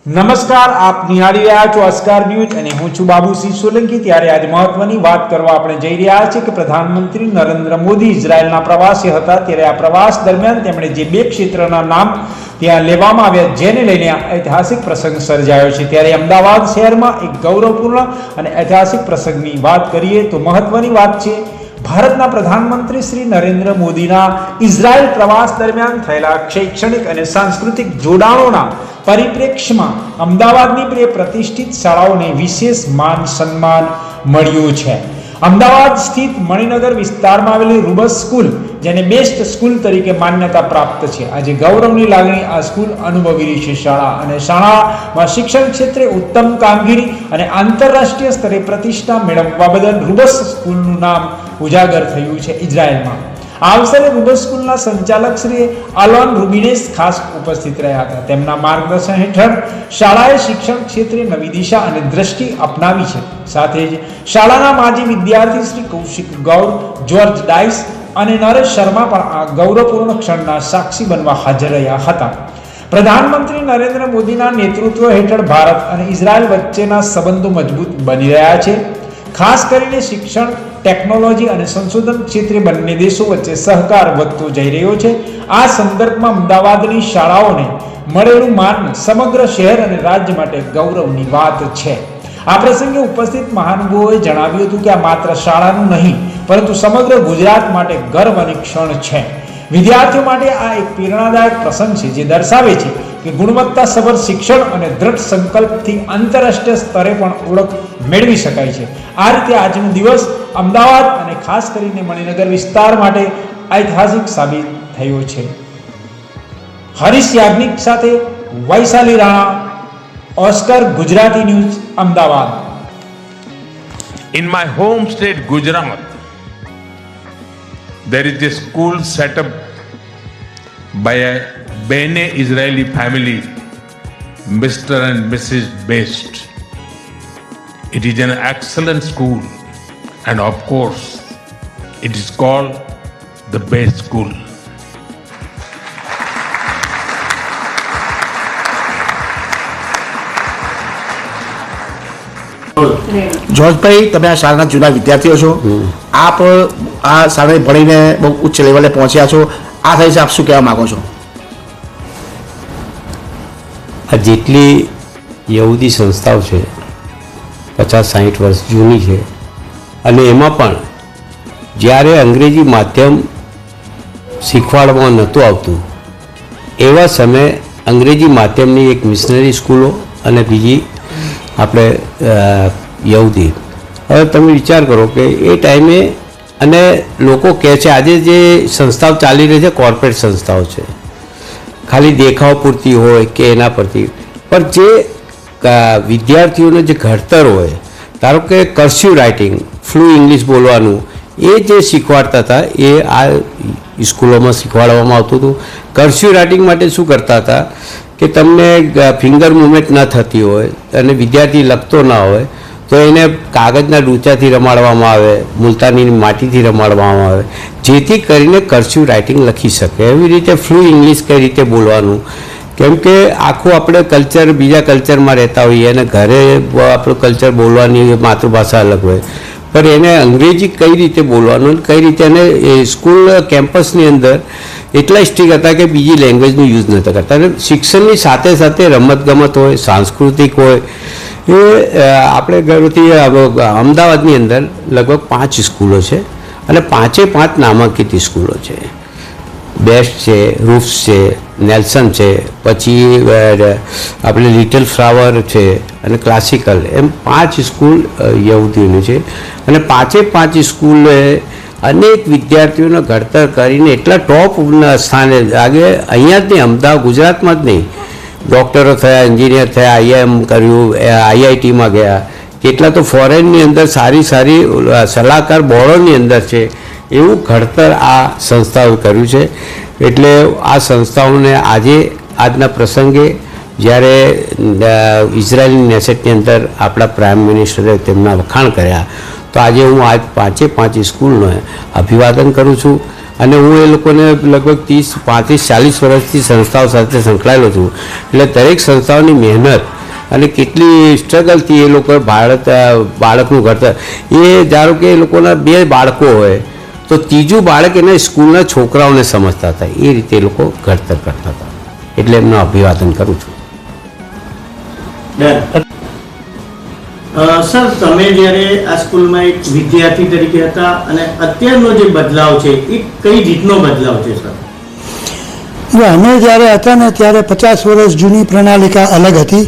નમસ્કાર, આપ નિહાળી રહ્યા છો અસ્કાર ન્યૂઝ અને હું છું બાબુસિંહ સોલંકી। ત્યારે આજે મહત્વની વાત કરવા આપણે જઈ રહ્યા છીએ કે પ્રધાનમંત્રી નરેન્દ્ર મોદી ઇઝરાયલના પ્રવાસે હતા। ત્યારે આ પ્રવાસ દરમિયાન તેમણે જે બે ક્ષેત્રના નામ ત્યાં લેવામાં આવ્યા જેને લઈને ઐતિહાસિક પ્રસંગ સર્જાયો છે। ત્યારે અમદાવાદ શહેરમાં એક ગૌરવપૂર્ણ અને ઐતિહાસિક પ્રસંગની વાત કરીએ તો મહત્વની વાત છે ભારતના પ્રધાનમંત્રી શ્રી નરેન્દ્ર મોદીના ઇઝરાયલ પ્રવાસ દરમિયાન થયેલા શૈક્ષણિક અને સાંસ્કૃતિક જોડાણોના પરિપ્રેક્ષ્યમાં અમદાવાદની બે પ્રતિષ્ઠિત શાળાઓને વિશેષ માન સન્માન મળ્યું છે। અમદાવાદ સ્થિત મણિનગર વિસ્તારમાં આવેલી રૂબસ સ્કૂલ જેને બેસ્ટ સ્કૂલ તરીકે માન્યતા પ્રાપ્ત છે, આજે ગૌરવની લાગણી આ સ્કૂલ અનુભવી રહી છે। શાળામાં શિક્ષણ ક્ષેત્રે ઉત્તમ કામગીરી અને આંતરરાષ્ટ્રીય સ્તરે પ્રતિષ્ઠા મેળવવા બદલ રૂબસ સ્કૂલનું નામ ઉજાગર થયું છે ઇઝરાયલમાં। આ અવસરે રૂબસ સ્કૂલના સંચાલક શ્રી આલોન રૂબિનેસ ખાસ ઉપસ્થિત રહ્યા હતા। તેમના માર્ગદર્શન હેઠળ શાળાએ શિક્ષણ ક્ષેત્રે નવી દિશા અને દ્રષ્ટિ અપનાવી છે। સાથે જ શાળાના માજી વિદ્યાર્થી શ્રી કૌશિક ગૌર, જ્યોર્જ ડાઇસ અને નરેશ શર્મા પણ આ ગૌરવપૂર્ણ ક્ષણના સાક્ષી બનવા હાજર રહ્યા હતા। પ્રધાનમંત્રી નરેન્દ્ર મોદીના નેતૃત્વ હેઠળ ભારત અને ઇઝરાયલ વચ્ચેના સંબંધો મજબૂત બની રહ્યા છે। ખાસ કરીને શિક્ષણ, ટેકનોલોજી અને સંશોધન ક્ષેત્રે બંને દેશો વચ્ચે સહકાર વધતો જઈ રહ્યો છે। આ સંદર્ભમાં અમદાવાદની શાળાઓને મળેલું માન સમગ્ર શહેર અને રાજ્ય માટે ગૌરવની વાત છે। આ પ્રસંગે ઉપસ્થિત મહાનુભાવોએ જણાવ્યું હતું કે આ માત્ર શાળાનું નહીં પરંતુ સમગ્ર ગુજરાત માટે ગર્વની ક્ષણ છે। વિદ્યાર્થીઓ માટે આ એક પ્રેરણાદાયક પ્રસંગ છે જે દર્શાવે છે કે ગુણવત્તાસભર શિક્ષણ અને દ્રઢ સંકલ્પથી આંતરરાષ્ટ્રીય સ્તરે પણ ઓળખ મેળવી શકાય છે। આ રીતે આજનો દિવસ અમદાવાદ અને ખાસ કરીને મણિનગર વિસ્તાર માટે ઐતિહાસિક સાબિત થયો છે। હરીશ યાજ્ઞિક સાથે Vaishali Rana, Oscar Gujarati news, Ahmedabad. In my home state Gujarat, there is a school set up by a Bene Israeli family, Mr. and Mrs. Best. It is an excellent school, and of course, it is called the Best School. જોર્જભાઈ, તમે આ શાળાના જૂના વિદ્યાર્થીઓ છો, આપ આ શાળાએ ભણીને બહુ ઉચ્ચ લેવલે પહોંચ્યા છો, આ થાય છે આપ શું કહેવા માગો છો? આ જેટલી યહૂદી સંસ્થાઓ છે 50-60 વર્ષ જૂની છે અને એમાં પણ જ્યારે અંગ્રેજી માધ્યમ શીખવાડવામાં નહોતું આવતું એવા સમયે અંગ્રેજી માધ્યમની એક મિશનરી સ્કૂલો અને બીજી આપણે યહૂદી, હવે તમે વિચાર કરો કે એ ટાઈમે અને લોકો કહે છે આજે જે સંસ્થાઓ ચાલી રહી છે કોર્પોરેટ સંસ્થાઓ છે, ખાલી દેખાવ પૂરતી હોય કે એના પરથી, પણ જે વિદ્યાર્થીઓને જે ઘડતર હોય, ધારો કે કર્સિવ રાઇટિંગ, ફ્લુ ઇંગ્લિશ બોલવાનું, એ જે શીખવાડતા હતા એ આ સ્કૂલોમાં શીખવાડવામાં આવતું હતું। કર્સિવ રાઇટિંગ માટે શું કરતા હતા કે તમને ફિંગર મુવમેન્ટ ન થતી હોય અને વિદ્યાર્થી લખતો ના હોય તો એને કાગળના ડૂચાથી રમાડવામાં આવે, મુલતાની માટીથી રમાડવામાં આવે, જેથી કરીને કર્સિવ રાઇટિંગ લખી શકે। એવી રીતે ફ્લુ ઇંગ્લિશ કઈ રીતે બોલવાનું, કેમ કે આખું આપણે કલ્ચર બીજા કલ્ચરમાં રહેતા હોઈએ અને ઘરે આપણું કલ્ચર બોલવાની માતૃભાષા અલગ હોય, પણ એને અંગ્રેજી કઈ રીતે બોલવાનું, કઈ રીતે, અને એ સ્કૂલ કેમ્પસની અંદર એટલા સ્ટ્રિક્ટ હતા કે બીજી લેંગ્વેજનો યુઝ નહોતા કરતા। અને શિક્ષણની સાથે સાથે રમતગમત હોય, સાંસ્કૃતિક હોય, એ આપણે ઘરથી અમદાવાદની અંદર લગભગ 5 સ્કૂલો છે અને 5 નામાંકિત સ્કૂલો છે। બેસ્ટ છે, રૂફ્સ છે, નેલ્સન છે, પછી આપણે લિટલ ફ્લાવર છે અને ક્લાસિકલ, એમ 5 સ્કૂલ યહૂદીઓની છે અને 5 સ્કૂલે અનેક વિદ્યાર્થીઓને ઘડતર કરીને એટલા ટોપ સ્થાને આગે, અહીંયા જ નહીં, અમદાવાદ ગુજરાતમાં જ નહીં, ડૉક્ટરો થયા, એન્જિનિયર થયા, IIM કર્યું, IITમાં ગયા, કેટલા તો ફોરેનની અંદર સારી સલાહકાર બોર્ડોની અંદર છે, એવું ઘડતર આ સંસ્થાઓએ કર્યું છે। એટલે આ સંસ્થાઓને આજે આજના પ્રસંગે જ્યારે ઇઝરાયલની નેસેટની અંદર આપણા પ્રાઇમ મિનિસ્ટરે તેમના વખાણ કર્યા, તો આજે હું આ 5 સ્કૂલને અભિવાદન કરું છું અને હું એ લોકોને લગભગ 35-40 વર્ષથી સંસ્થાઓ સાથે સંકળાયેલો છું. એટલે દરેક સંસ્થાઓની મહેનત અને કેટલી સ્ટ્રગલથી એ લોકો બાળકનું ઘડતર, એ ધારો કે એ લોકોના 2 બાળકો હોય તો ત્રીજું બાળક એના સ્કૂલના છોકરાઓને સમજતા હતા, એ રીતે એ લોકો ઘડતર કરતા હતા. એટલે એમનું અભિવાદન કરું છું. સર, તમે જ્યારે આ સ્કૂલમાં એક વિદ્યાર્થી તરીકે હતા અને અત્યારનો જે બદલાવ છે એ કઈ રીતનો બદલાવ છે સર? અમે જ્યારે હતા ને ત્યારે 50 વર્ષ જૂની પ્રણાલિકા અલગ હતી.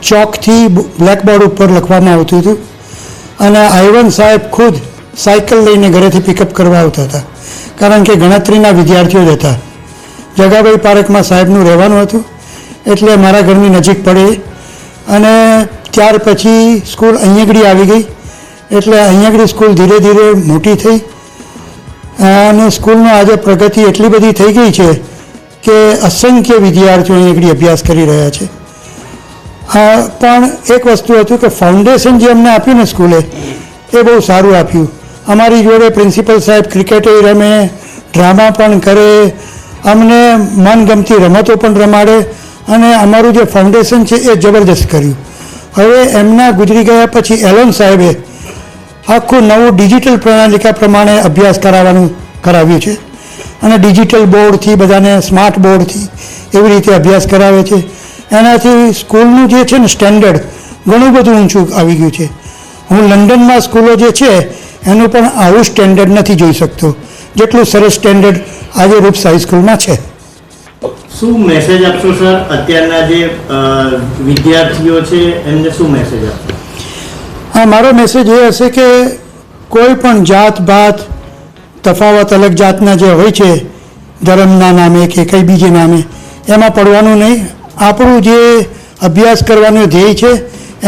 ચોકથી બ્લેકબોર્ડ ઉપર લખવામાં આવતું હતું અને આઈવન સાહેબ ખુદ સાયકલ લઈને ઘરેથી પિકઅપ કરવા આવતા હતા, કારણ કે ગણતરીના વિદ્યાર્થીઓ જ હતા. જગાભાઈ પાર્કમાં સાહેબનું રહેવાનું હતું એટલે મારા ઘરની નજીક પડી અને ત્યાર પછી સ્કૂલ અહીંયાગડી આવી ગઈ એટલે અહીંયાગડી સ્કૂલ ધીરે ધીરે મોટી થઈ અને સ્કૂલનો આજે પ્રગતિ એટલી બધી થઈ ગઈ છે કે અસંખ્ય વિદ્યાર્થીઓ અહીંયાગડી અભ્યાસ કરી રહ્યા છે. પણ એક વસ્તુ હતું કે ફાઉન્ડેશન જે અમને આપ્યું ને સ્કૂલે એ બહુ સારું આપ્યું. અમારી જોડે પ્રિન્સિપલ સાહેબ ક્રિકેટે રમે, ડ્રામા પણ કરે, અમને મનગમતી રમતો પણ રમાડે અને અમારું જે ફાઉન્ડેશન છે એ જબરદસ્ત કર્યું. હવે એમના ગુજરી ગયા પછી એલોન સાહેબે આખું નવું ડિજિટલ પ્રણાલિકા પ્રમાણે અભ્યાસ કરાવ્યું છે અને ડિજિટલ બોર્ડથી બધાને સ્માર્ટ બોર્ડથી એવી રીતે અભ્યાસ કરાવે છે. એનાથી સ્કૂલનું જે છે ને સ્ટેન્ડર્ડ ઘણું બધું ઊંચું આવી ગયું છે. હું લંડનમાં સ્કૂલો જે છે એનું પણ આવું સ્ટેન્ડર્ડ નથી જોઈ શકતો જેટલું સરસ સ્ટેન્ડર્ડ આજે રૂપ્સ હાઈસ્કૂલમાં છે. શું મેસેજ આપશો સર અત્યારના જે વિદ્યાર્થીઓ છે એમને શું મેસેજ આપશો? હા, મારો મેસેજ એ હશે કે કોઈ પણ જાત ભાત તફાવત અલગ જાતના જે હોય છે ધર્મના નામે કે કંઈ બીજે નામે એમાં પડવાનું નહીં. આપણું જે અભ્યાસ કરવાનું ધ્યેય છે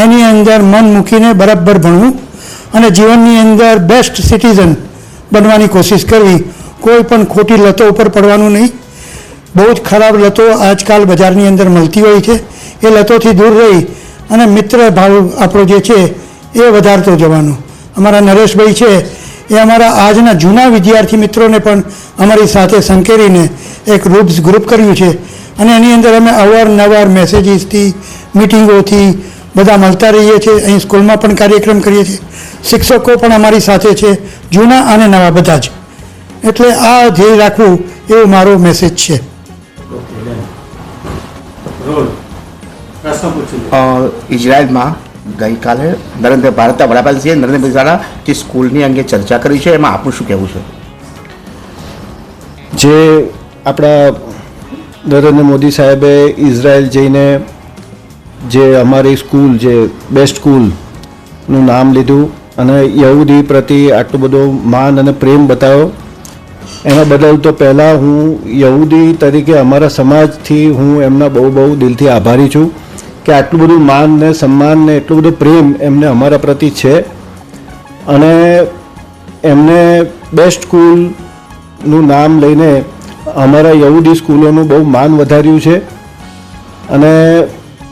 એની અંદર મન મૂકીને બરાબર ભણવું અને જીવનની અંદર બેસ્ટ સિટીઝન બનવાની કોશિશ કરવી. કોઈ પણ ખોટી લતો ઉપર પડવાનું નહીં. બહુ જ ખરાબ લતો આજકાલ બજારની અંદર મળતી હોય છે, એ લતોથી દૂર રહી અને મિત્ર ભાવ આપણો જે છે એ વધારતો જવાનો. અમારા નરેશભાઈ છે એ અમારા આજના જૂના વિદ્યાર્થી મિત્રોને પણ અમારી સાથે સંકેરીને એક રૂપ્સ ગ્રુપ કર્યું છે અને એની અંદર અમે અવારનવાર મેસેજીસથી મિટિંગોથી બધા મળતા રહીએ છીએ. અહીં સ્કૂલમાં પણ કાર્યક્રમ કરીએ છીએ. શિક્ષકો પણ અમારી સાથે છે, જૂના અને નવા બધા જ. એટલે આ ધ્યેય રાખવું એવો મારો મેસેજ છે. ઇઝરાયલમાં ગઈકાલે ભારતના વડાપ્રધાન શ્રી નરેન્દ્રભાઈ દ્વારા જે સ્કૂલની અંગે ચર્ચા કરી છે એમાં આપણું શું કહેવું છે? જે આપણા નરેન્દ્ર મોદી સાહેબે ઇઝરાયલ જઈને જે અમારી સ્કૂલ જે બેસ્ટ સ્કૂલનું નામ લીધું અને યહૂદી પ્રત્યે આટલો બધો માન અને પ્રેમ બતાવ્યો, એના બદલ તો પહેલાં હું યહૂદી તરીકે અમારા સમાજથી હું એમના બહુ દિલથી આભારી છું કે આટલું બધું માન ને સન્માન ને એટલો બધો પ્રેમ એમને અમારા પ્રતિ છે અને એમને બેસ્ટ સ્કૂલનું નામ લઈને અમારા યહૂદી સ્કૂલોનું બહુ માન વધાર્યું છે. અને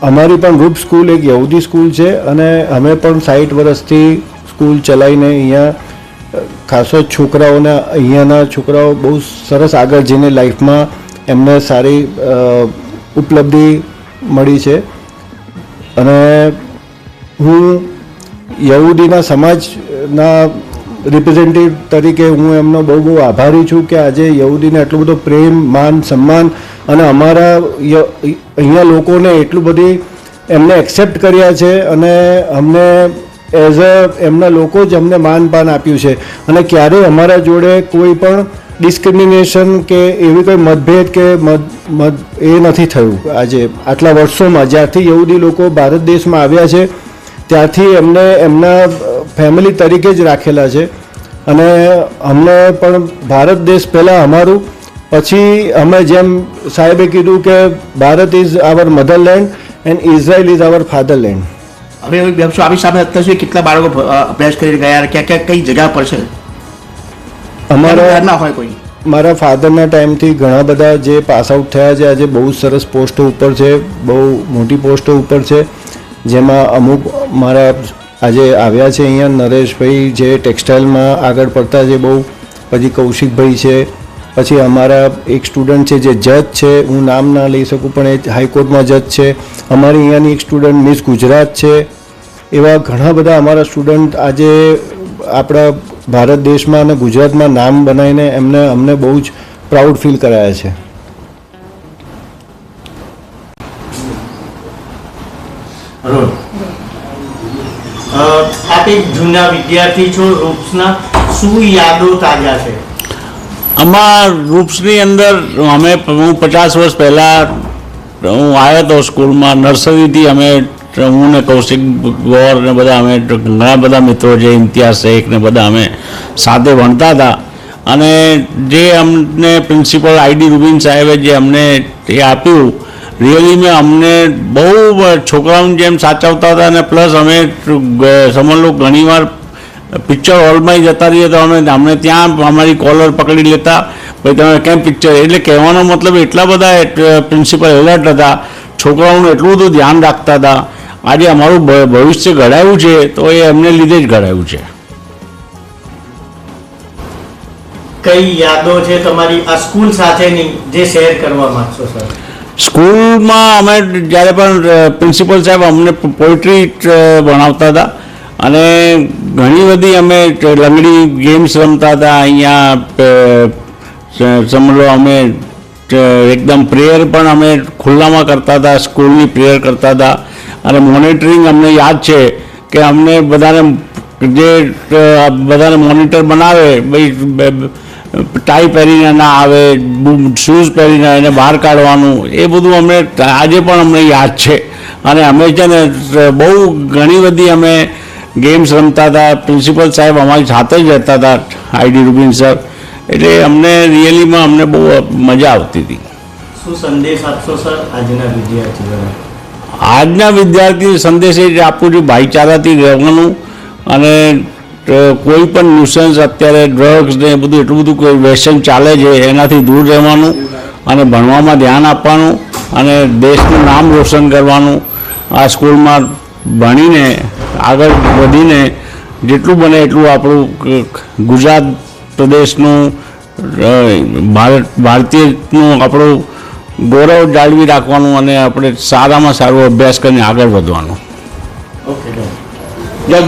અમારી પણ રૂપ સ્કૂલ એક યહૂદી સ્કૂલ છે અને અમે પણ 60 વર્ષથી સ્કૂલ ચલાવીને અહીંયા ખાસો છોકરાઓને અહીંયાના છોકરાઓ બહુ સરસ આગળ જઈને લાઈફમાં એમને સારી ઉપલબ્ધિ મળી છે. અને હું યહૂદીના સમાજના રિપ્રેઝેન્ટેટિવ તરીકે હું એમનો બહુ આભારી છું કે આજે યહૂદીને એટલો બધો પ્રેમ માન સન્માન અને અમારા અહીંયા લોકોને એટલું બધી એમને એક્સેપ્ટ કર્યા છે અને અમને એઝ એમના લોકો જ અમને માનપાન આપ્યું છે અને ક્યારેય અમારા જોડે કોઈ પણ ડિસ્ક્રિમિનેશન કે એવી કોઈ મતભેદ કે એ નથી થયું. આજે આટલા વર્ષોમાં જ્યારથી યહૂદી લોકો ભારત દેશમાં આવ્યા છે ત્યારથી એમને એમના ફેમિલી તરીકે જ રાખેલા છે અને અમને પણ ભારત દેશ પહેલાં અમારું, પછી અમે જેમ સાહેબે કીધું કે Bharat is our motherland and Israel is our fatherland. હવે આપણી સામે અત્યાર સુધી કેટલા બાળકો અભ્યાસ કરી ગયા, ક્યાં કઈ જગ્યા પર છે અમારા ના હોય કોઈ? મારા ફાધરના ટાઈમથી ઘણા બધા જે પાસ આઉટ થયા છે આજે બહુ સરસ પોસ્ટો ઉપર છે, બહુ મોટી પોસ્ટો ઉપર છે. જેમાં અમુક મારા આજે આવ્યા છે અહીંયા નરેશભાઈ જે ટેક્સટાઇલમાં આગળ પડતા છે બહુ, પછી કૌશિકભાઈ છે, પછી અમારા એક સ્ટુડન્ટ છે જે જજ છે, હું નામ ના લઈ શકું પણ એ હાઈકોર્ટમાં જજ છે. અમારી અહીંયાની એક સ્ટુડન્ટ મિસ ગુજરાત છે. એવા ઘણા બધા અમારા સ્ટુડન્ટ આજે આપણા ભારત દેશમાં અને ગુજરાતમાં નામ બનાવીને અમને બહુ જ પ્રાઉડ ફીલ કરાયા છે. આપ એક જૂના વિદ્યાર્થી છો રૂપ્સના, શું યાદો તાજા છે? આમાં રૂપ્સની અંદર હું 50 વર્ષ પહેલાં હું આવ્યો હતો સ્કૂલમાં. નર્સરીથી અમે, હું ને કૌશિક ગોર ને બધા અમે ઘણા બધા મિત્રો છે, ઇમ્તિયાઝ શેખ ને બધા અમે સાથે ભણતા હતા. અને જે અમને પ્રિન્સિપલ આઈડી રૂબીન સાહેબે જે અમને એ આપ્યું, રિયલી મેં અમને બહુ છોકરાઓની જેમ સાચવતા હતા. અને પ્લસ અમે સમજ લો ઘણીવાર પિક્ચર હોલમાં જતા રહીએ તો અમને ત્યાં અમારી કોલર પકડી લેતા, ભાઈ તમે કેમ પિક્ચર, એટલે કહેવાનો મતલબ એટલા બધા પ્રિન્સિપલ એલર્ટ હતા, છોકરાઓનું એટલું બધું ધ્યાન રાખતા હતા. આજે અમારું ભવિષ્ય ઘડાયું છે તો એ એમને લીધે જ ઘડાયું છે. કઈ યાદો છે તમારી આ સ્કૂલ સાથેની જે શેર કરવા માંગશો સર? સ્કૂલમાં અમે જ્યારે પણ પ્રિન્સિપલ સાહેબ અમને પોએટ્રી ભણાવતા હતા અને ઘણી બધી અમે લંગડી ગેમ્સ રમતા હતા. અહીંયા સમજો અમે એકદમ પ્રેયર પણ અમે ખુલ્લામાં કરતા હતા, સ્કૂલની પ્રેયર કરતા હતા. અને મોનિટરિંગ અમને યાદ છે કે અમને બધાને મોનિટર બનાવે, ભાઈ ટાઈ પહેરીને ના આવે, શૂઝ પહેરીને એને બહાર કાઢવાનું, એ બધું અમને આજે પણ અમને યાદ છે. અને અમે છે ને બહુ ઘણી બધી અમે ગેમ્સ રમતા હતા. પ્રિન્સિપલ સાહેબ અમારી સાથે જ રહેતા હતા, આઈડી રૂબીન સર. એટલે અમને રિયલીમાં અમને બહુ મજા આવતી હતી. શું સંદેશ આપશો સર આજના વિદ્યાર્થીઓને? આજના વિદ્યાર્થી સંદેશ એ જ આપું છું, ભાઈચારાથી રહેવાનું. અને કોઈ પણ ન્યુસન્સ અત્યારે ડ્રગ્સ ને બધું એટલું બધું કોઈ વ્યસન ચાલે છે એનાથી દૂર રહેવાનું અને ભણવામાં ધ્યાન આપવાનું અને દેશનું નામ રોશન કરવાનું. આ સ્કૂલમાં ભણીને આગળ વધીને જેટલું બને એટલું આપણું ગુજરાત પ્રદેશનું, ભારતીયનું આપણું ગૌરવ જાળવી રાખવાનું અને આપણે સારામાં સારો અભ્યાસ કરીને આગળ વધવાનું. ઓકે. જય